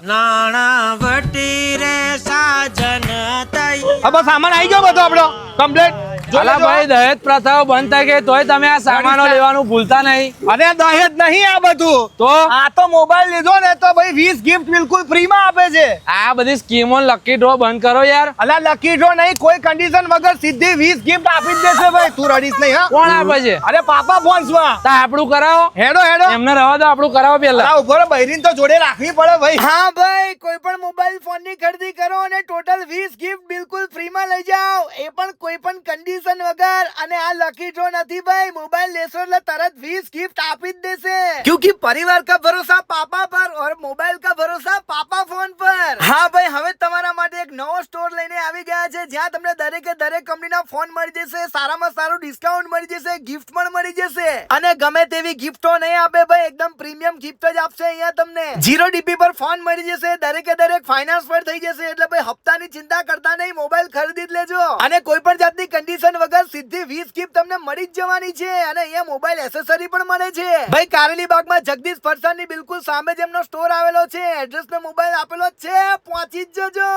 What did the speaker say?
નાણાવટી રે સાજન તઈ બસ સામાન આવી ગયો બધો આપણો કમ્પ્લીટ. અલા ભાઈ દહેજ પ્રથાઓ બંધ થઈ ગઈ તોય તમે આ સામાનો લેવાનું ભૂલતા નહીં. અરે દહેજ નહીં આ બધું તો આ તો મોબાઈલ લીધો ને તો ભાઈ 20 ગિફ્ટ બિલકુલ ફ્રી માં આપે છે. આ બધી સ્કીમો લકી ડ્રો બંધ કરો યાર. અલા લકી ડ્રો નહીં, કોઈ કન્ડિશન વગર સીધી 20 ગિફ્ટ આપી જ દેશે ભાઈ. તું રડીશ નહીં હા? કોણ આપે છે? અરે પાપા ફોન્સ માં. તા આપણું કરાવો. હેડો હેડો એમને રહેવા દો, આપણું કરાવો પેલા. અલા ઉભો રે, બૈરીન તો જોડે રાખવી પડે ભાઈ. હા ભાઈ, કોઈ પણ મોબાઈલ ફોન ની ખરીદી કરો અને ટોટલ 20 ગિફ્ટ બિલકુલ ફ્રી માં લઈ જાઓ, એ પણ કોઈ પણ કન્ડિશન વગર. અને આ લકી ડ્રો નથી ભાઈ, મોબાઈલ લેશો એટલે તરત 20 ગિફ્ટ આપી જ દેશે. क्योंकि परिवार का भरोसा पापा पर और मोबाइल का भरोसा पापा फोन पर. હા ભાઈ, હવે તમારા માટે એક નવો સ્ટોર લઈને આવી ગયા છે જ્યાં તમને દરેકે દરેક કંપનીના ફોન મળી જશે, સારામાં સારું ડિસ્કાઉન્ટ મળી જશે, ગિફ્ટ પણ મળી જશે. અને ગમે તેવી ગિફ્ટો નહીં આપે ભાઈ, એકદમ પ્રીમિયમ ગિફ્ટ જ આપશે અહીંયા તમને. 0 DP પર ફોન મળી જશે, દરેકે દરેક ફાઇનાન્સ પર થઈ જશે, એટલે ભાઈ હપ્તાની ચિંતા કરતા નહીં, મોબાઈલ ખરીદી જ લેજો. અને કોઈ પણ જાતની કન્ડિશન વગર સીધી 20 ગિફ્ટ તમને મળી જ જવાની છે. અને અહીંયા મોબાઈલ એસેસરી પણ મળે છે ભાઈ. કારેલી બાગમાં જગદીશ ફરસાણ ની બિલકુલ સામે જ એમનો સ્ટોર આવેલો છે. એડ્રેસ ને મોબાઈલ આપેલો જ છે, પહોંચી જ જજો.